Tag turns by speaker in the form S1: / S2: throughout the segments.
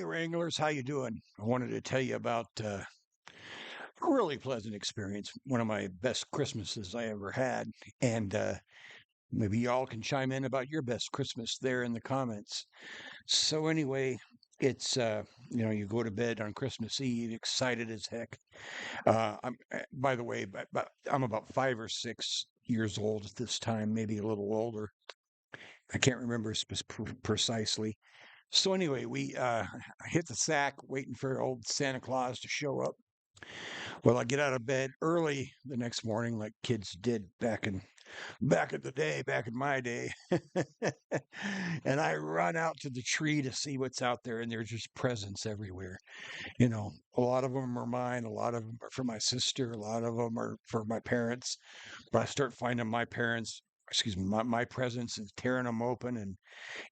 S1: Hey Wranglers, how you doing? I wanted to tell you about a really pleasant experience, one of my best Christmases I ever had, and maybe y'all can chime in about your best Christmas there in the comments. So anyway, it's you go to bed on Christmas Eve, excited as heck. By the way, but I'm about 5 or 6 years old at this time, maybe a little older. I can't remember precisely. So anyway, we hit the sack waiting for old Santa Claus to show up. Well, I get out of bed early the next morning, like kids did back in the day, back in my day, and I run out to the tree to see what's out there, and there's just presents everywhere. A lot of them are mine, a lot of them are for my sister, a lot of them are for my parents. But I start finding excuse me, my presents and tearing them open, and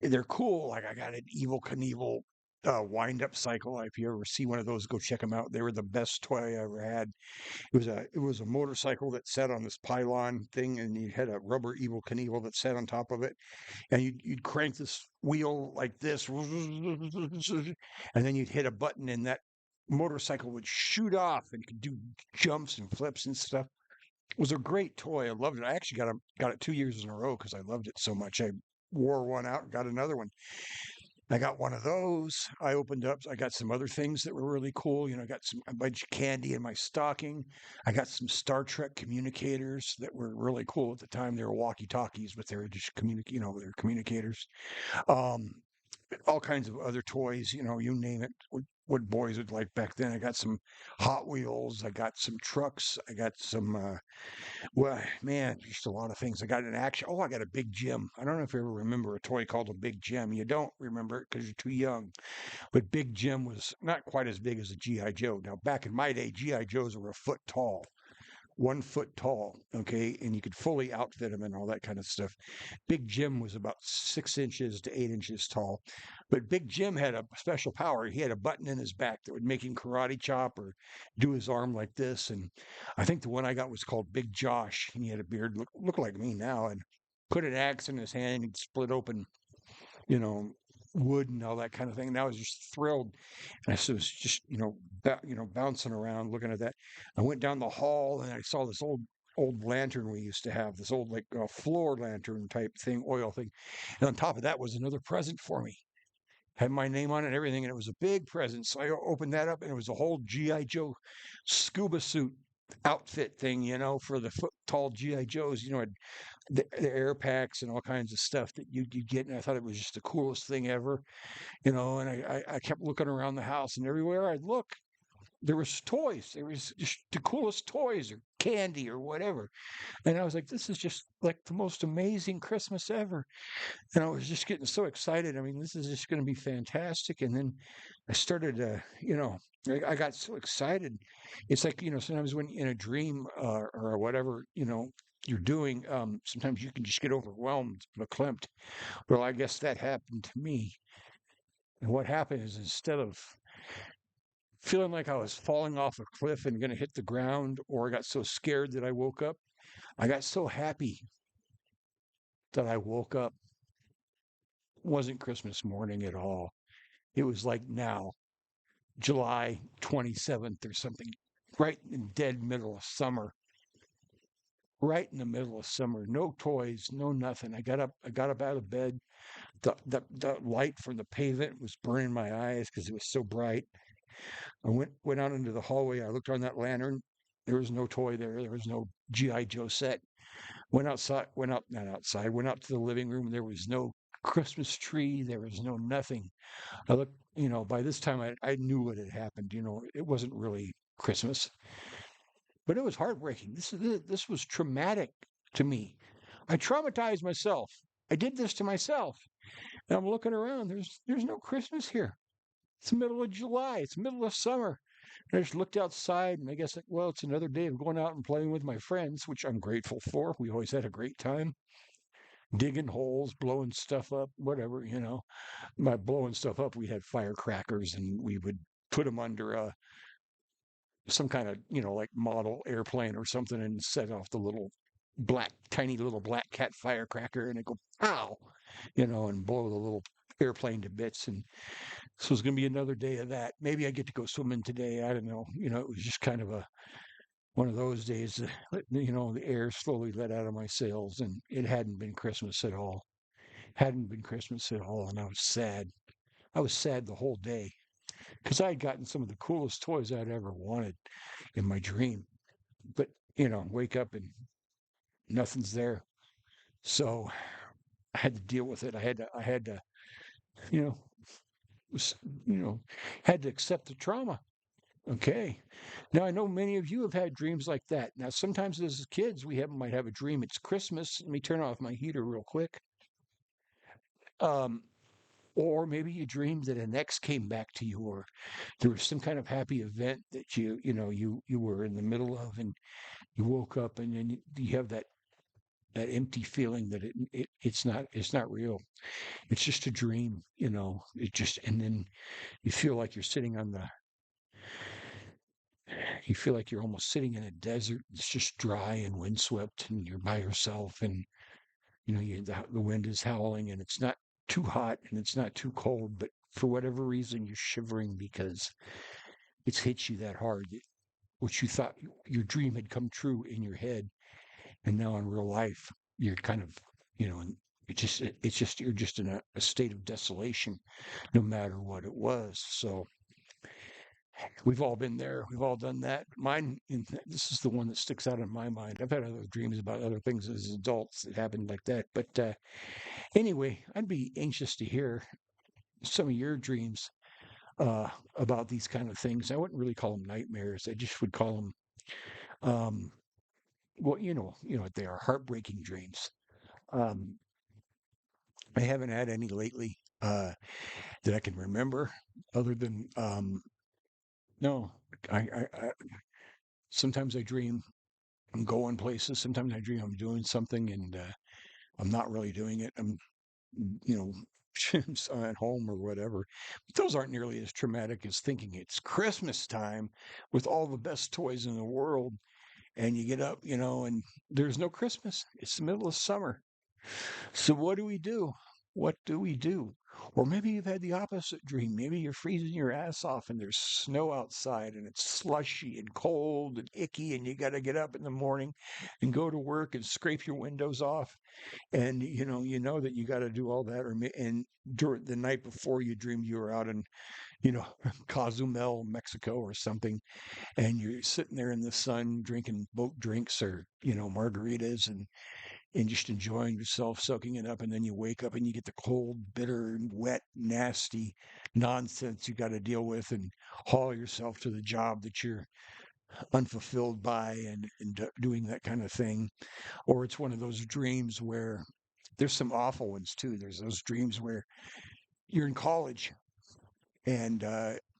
S1: they're cool. Like I got an Evil Knievel wind up cycle. If you ever see one of those, go check them out. They were the best toy I ever had. It was a motorcycle that sat on this pylon thing, and you had a rubber Evil Knievel that sat on top of it, and you'd crank this wheel like this, and then you'd hit a button, and that motorcycle would shoot off and could do jumps and flips and stuff. It was a great toy. I loved it. I actually got it 2 years in a row because I loved it so much. I wore one out and got another one. I got one of those. I opened up. I got some other things that were really cool. I got a bunch of candy in my stocking. I got some Star Trek communicators that were really cool at the time. They were walkie-talkies, but they were just they're communicators. Um, all kinds of other toys, you name it, what boys would like back then. I got some Hot Wheels. I got some trucks. I got some well, man, just a lot of things. I got an action. Oh, I got a Big Jim. I don't know if you ever remember a toy called a Big Jim. You don't remember it because you're too young. But Big Jim was not quite as big as a GI Joe. Now, back in my day, GI Joes were a foot tall. 1 foot tall, okay, and you could fully outfit them and all that kind of stuff. Big Jim was about 6 inches to 8 inches tall, but Big Jim had a special power. He had a button in his back that would make him karate chop or do his arm like this. And I think the one I got was called Big Josh, and he had a beard, look like me now, and put an axe in his hand and he'd split open, you know, wood and all that kind of thing. And I was just thrilled. And I was just, bouncing around looking at that. I went down the hall and I saw this old lantern we used to have, this old like floor lantern type thing, oil thing. And on top of that was another present for me. Had my name on it and everything, and it was a big present. So I opened that up, and it was a whole GI Joe scuba suit outfit thing, for the foot tall GI Joes. The air packs and all kinds of stuff that you get. And I thought it was just the coolest thing ever, And I kept looking around the house, and everywhere I'd look, there was toys. There was just the coolest toys or candy or whatever. And I was like, this is just like the most amazing Christmas ever. And I was just getting so excited. I mean, this is just going to be fantastic. And then I started to, I got so excited. It's like, sometimes when in a dream or whatever, you're doing, sometimes you can just get overwhelmed, verklempt. Well, I guess that happened to me. And what happened is instead of feeling like I was falling off a cliff and going to hit the ground, or I got so scared that I woke up, I got so happy that I woke up. It wasn't Christmas morning at all. It was like now, July 27th or something, right in dead middle of summer. Right in the middle of summer. No toys, no nothing. I got up out of bed. The light from the pavement was burning my eyes because it was so bright. I went out into the hallway. I looked on that lantern. There was no toy there. There was no GI Joe set. Not outside. Went out to the living room. There was no Christmas tree. There was no nothing. I looked. By this time I knew what had happened. It wasn't really Christmas, but it was heartbreaking. This was traumatic to me. I traumatized myself. I did this to myself. And I'm looking around. There's no Christmas here. It's the middle of July. It's the middle of summer. And I just looked outside, and I guess, well, it's another day of going out and playing with my friends, which I'm grateful for. We always had a great time digging holes, blowing stuff up, whatever. By blowing stuff up, we had firecrackers, and we would put them under some kind of, like model airplane or something and set off the tiny little black cat firecracker, and it go, pow, and blow the little airplane to bits. And so it's going to be another day of that. Maybe I get to go swimming today. I don't know. It was just kind of a one of those days that, the air slowly let out of my sails, and it hadn't been Christmas at all. Hadn't been Christmas at all, and I was sad. I was sad the whole day because I had gotten some of the coolest toys I'd ever wanted in my dream. But, wake up and nothing's there. So I had to deal with it. I had to, you know, was, you know, had to accept the trauma. Okay. Now I know many of you have had dreams like that. Now sometimes as kids might have a dream. It's Christmas. Let me turn off my heater real quick. Um, or maybe you dreamed that an ex came back to you, or there was some kind of happy event that you were in the middle of, and you woke up, and then you have that empty feeling that it's not real. It's just a dream. It just and then you feel like you're sitting on the you feel like you're almost sitting in a desert. It's just dry and windswept, and you're by yourself, and the wind is howling, and it's not too hot and it's not too cold, but for whatever reason you're shivering because it's hit you that hard. What you thought your dream had come true in your head, and now in real life you're kind of, and it's just you're just in a state of desolation, no matter what it was. So we've all been there. We've all done that. This is the one that sticks out in my mind. I've had other dreams about other things as adults that happened like that. But anyway, I'd be anxious to hear some of your dreams about these kind of things. I wouldn't really call them nightmares. I just would call them, um, well, what they are, heartbreaking dreams. Um, I haven't had any lately that I can remember, other than no. I sometimes I dream I'm going places. Sometimes I dream I'm doing something, and I'm not really doing it. I'm, you know, at home or whatever. But those aren't nearly as traumatic as thinking it's Christmas time with all the best toys in the world, and you get up, and there's no Christmas. It's the middle of summer. So what do we do? What do we do? Or maybe you've had the opposite dream. Maybe you're freezing your ass off and there's snow outside and it's slushy and cold and icky, and you got to get up in the morning and go to work and scrape your windows off, and you know that you got to do all that. And during the night before, you dreamed you were out in Cozumel, Mexico or something, and you're sitting there in the sun drinking boat drinks or margaritas, and just enjoying yourself, soaking it up. And then you wake up and you get the cold, bitter, wet, nasty nonsense you got to deal with and haul yourself to the job that you're unfulfilled by, and doing that kind of thing. Or it's one of those dreams where there's some awful ones too. There's those dreams where you're in college, and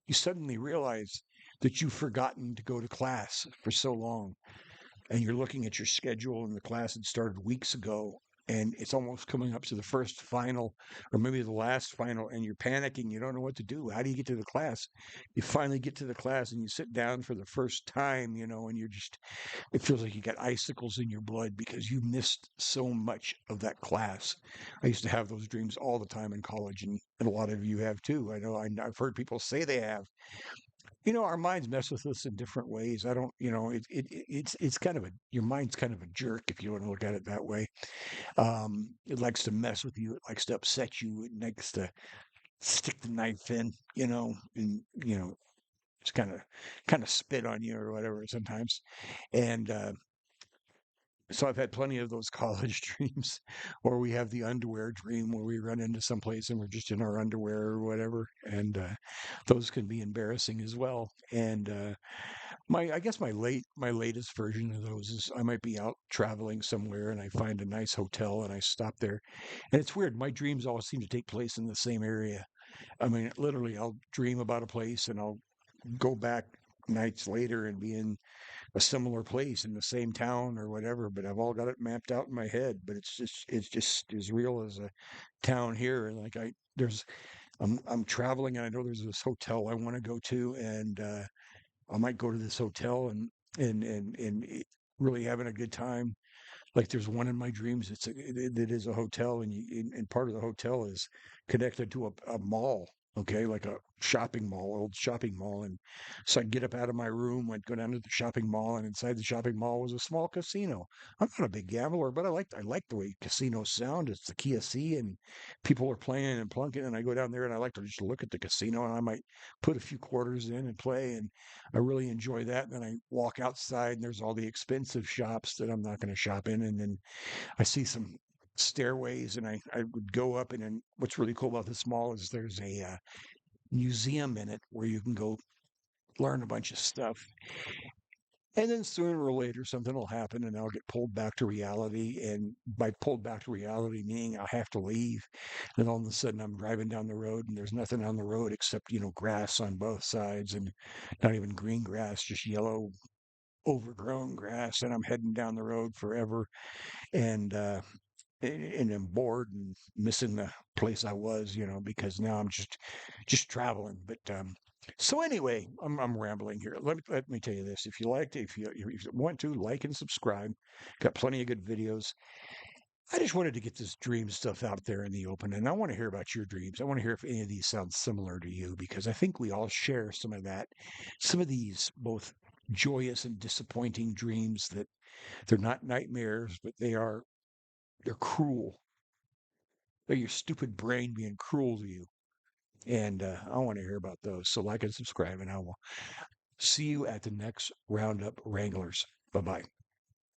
S1: you suddenly realize that you've forgotten to go to class for so long, and you're looking at your schedule, and the class had started weeks ago, and it's almost coming up to the first final or maybe the last final, and you're panicking. You don't know what to do. How do you get to the class? You finally get to the class and you sit down for the first time, and it feels like you got icicles in your blood because you missed so much of that class. I used to have those dreams all the time in college, and a lot of you have too. I know I've heard people say they have. Our minds mess with us in different ways. I don't, it's kind of your mind's kind of a jerk, if you want to look at it that way. It likes to mess with you. It likes to upset you. It likes to stick the knife in, and it's kind of spit on you or whatever sometimes. And so I've had plenty of those college dreams, or we have the underwear dream where we run into someplace and we're just in our underwear or whatever, and those can be embarrassing as well. And I guess my latest version of those is I might be out traveling somewhere and I find a nice hotel and I stop there, and it's weird. My dreams always seem to take place in the same area. I mean, literally, I'll dream about a place and I'll go back nights later and be in a similar place in the same town or whatever, but I've all got it mapped out in my head. But it's just as real as a town here. And like I'm traveling, and I know there's this hotel I want to go to, and I might go to this hotel and really having a good time. Like there's one in my dreams. It is a hotel, and and part of the hotel is connected to a mall. Okay, like a shopping mall, old shopping mall. And so I'd get up out of my room, I'd go down to the shopping mall, and inside the shopping mall was a small casino. I'm not a big gambler, but I like the way casinos sound. It's the key of C, and people are playing and plunking, and I go down there and I like to just look at the casino, and I might put a few quarters in and play, and I really enjoy that. And then I walk outside, and there's all the expensive shops that I'm not going to shop in, and then I see some stairways, and I would go up, and then what's really cool about this mall is there's a museum in it where you can go learn a bunch of stuff. And then sooner or later, something will happen and I'll get pulled back to reality. And by pulled back to reality, meaning I'll have to leave. And all of a sudden, I'm driving down the road and there's nothing on the road except, grass on both sides, and not even green grass, just yellow, overgrown grass. And I'm heading down the road forever. And, and I'm bored and missing the place I was, because now I'm just traveling. But so anyway, I'm rambling here. Let me tell you this: if you want to like and subscribe, got plenty of good videos. I just wanted to get this dream stuff out there in the open, and I want to hear about your dreams. I want to hear if any of these sound similar to you, because I think we all share some of that, some of these both joyous and disappointing dreams that they're not nightmares, but they're cruel. They're your stupid brain being cruel to you. And I want to hear about those. So like and subscribe, and I will see you at the next Roundup Wranglers. Bye bye.